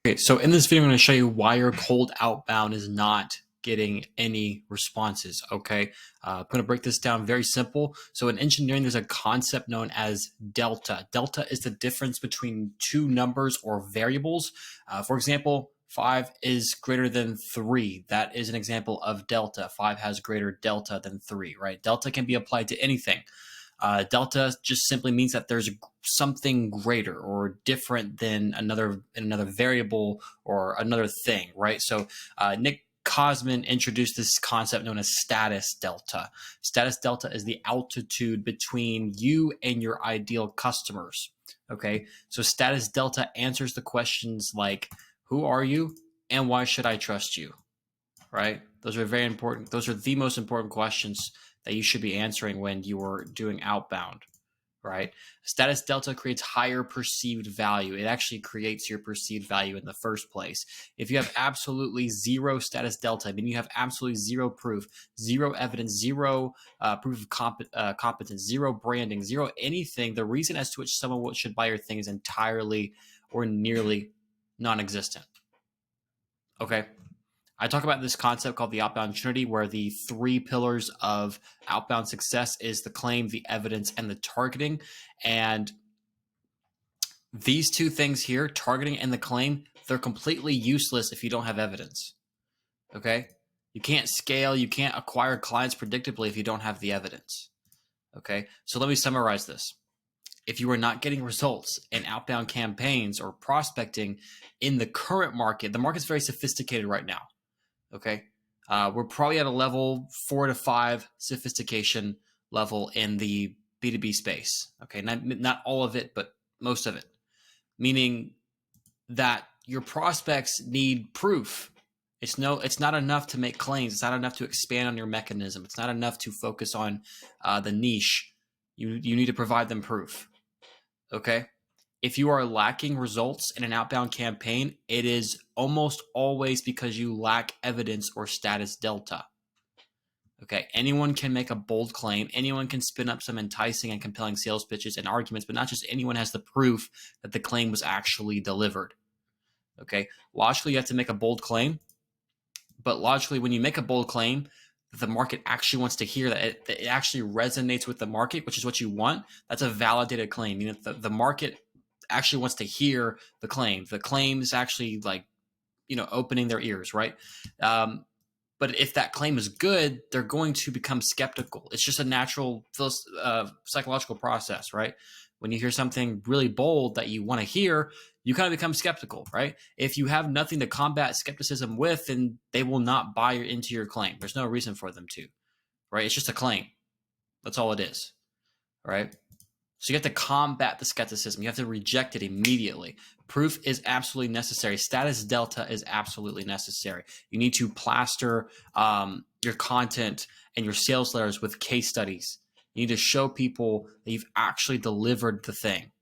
Okay, so in this video, I'm going to show you why your cold outbound is not getting any responses. Okay, I'm going to break this down very simple. So in engineering, there's a concept known as delta. Delta is the difference between two numbers or variables. For example, 5 is greater than 3. That is an example of delta. 5 has greater delta than 3, right? Delta can be applied to anything. Delta just simply means that there's something greater or different than another variable or another thing, right? So Nick Cosman introduced this concept known as status delta. Status delta is the altitude between you and your ideal customers. Okay, so status delta answers the questions like, who are you and why should I trust you? Right? Those are very important. Those are the most important questions that you should be answering when you are doing outbound, right? Status delta creates higher perceived value. It actually creates your perceived value in the first place. If you have absolutely zero status delta, I mean, you have absolutely zero proof, zero evidence, zero proof of competence, zero branding, zero anything, the reason as to which someone should buy your thing is entirely or nearly non-existent. Okay. I talk about this concept called the outbound trinity, where the 3 pillars of outbound success is the claim, the evidence, and the targeting. And these 2 things here, targeting and the claim, they're completely useless if you don't have evidence. Okay? You can't scale, you can't acquire clients predictably if you don't have the evidence. Okay? So let me summarize this. If you are not getting results in outbound campaigns or prospecting in the current market, the market's very sophisticated right now. Okay, we're probably at a level 4 to 5 sophistication level in the B2B space. Okay, not all of it, but most of it. Meaning that your prospects need proof. It's not enough to make claims. It's not enough to expand on your mechanism. It's not enough to focus on the niche. You need to provide them proof. Okay. If you are lacking results in an outbound campaign, it is almost always because you lack evidence or status delta. Okay, anyone can make a bold claim. Anyone can spin up some enticing and compelling sales pitches and arguments, but not just anyone has the proof that the claim was actually delivered. Okay, logically, you have to make a bold claim, but logically, when you make a bold claim, the market actually wants to hear that it actually resonates with the market, which is what you want. That's a validated claim. You know, the market actually wants to hear the claim. The claim is actually opening their ears, right? But if that claim is good, they're going to become skeptical. It's just a natural psychological process, right? When you hear something really bold that you want to hear, you kind of become skeptical, right? If you have nothing to combat skepticism with, then they will not buy into your claim. There's no reason for them to, right? It's just a claim. That's all it is, right? So you have to combat the skepticism. You have to reject it immediately. Proof is absolutely necessary. Status delta is absolutely necessary. You need to plaster your content and your sales letters with case studies. You need to show people that you've actually delivered the thing.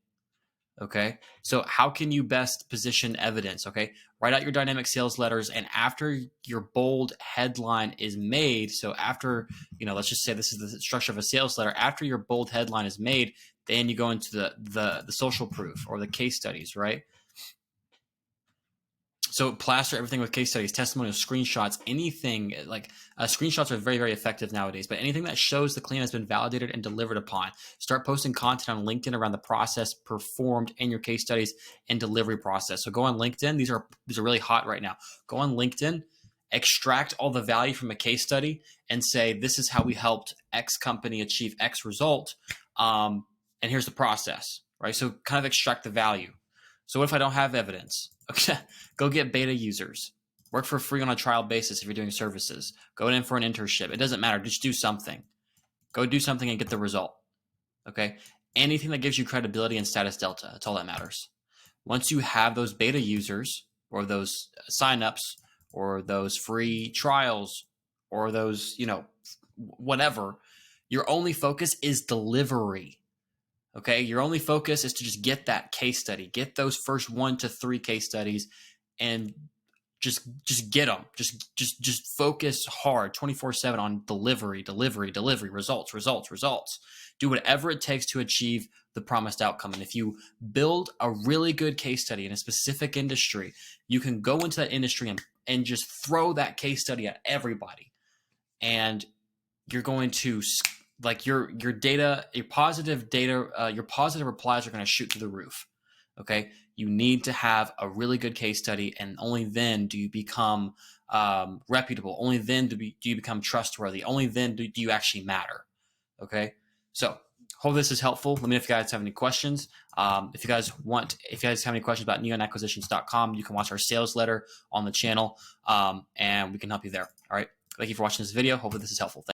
Okay. So how can you best position evidence? Okay. Write out your dynamic sales letters. And after your bold headline is made, so after, let's just say this is the structure of a sales letter. After your bold headline is made, then you go into the social proof or the case studies, right? So plaster everything with case studies, testimonials, screenshots, anything like screenshots are very, very effective nowadays, but anything that shows the claim has been validated and delivered upon. Start posting content on LinkedIn around the process performed in your case studies and delivery process. So go on LinkedIn. These are really hot right now. Go on LinkedIn, extract all the value from a case study and say, this is how we helped X company achieve X result. And here's the process, right? So kind of extract the value. So what if I don't have evidence? Okay, go get beta users. Work for free on a trial basis if you're doing services. Go in for an internship. It doesn't matter. Just do something. Go do something and get the result. Okay? Anything that gives you credibility and status delta. That's all that matters. Once you have those beta users or those signups or those free trials or those, whatever, your only focus is delivery. Okay, your only focus is to just get that case study, get those first 1 to 3 case studies, and just get them. Just focus hard 24/7 on delivery, results. Do whatever it takes to achieve the promised outcome. And if you build a really good case study in a specific industry, you can go into that industry and just throw that case study at everybody. And you're going to, like, your data, your positive replies are going to shoot through the roof. Okay, you need to have a really good case study, and only then do you become reputable. Only then do you become trustworthy. Only then do you actually matter. Okay, so hope this is helpful. Let me know if you guys have any questions. If you guys have any questions about neonacquisitions.com, you can watch our sales letter on the channel, and we can help you there. All right, thank you for watching this video. Hopefully this is helpful.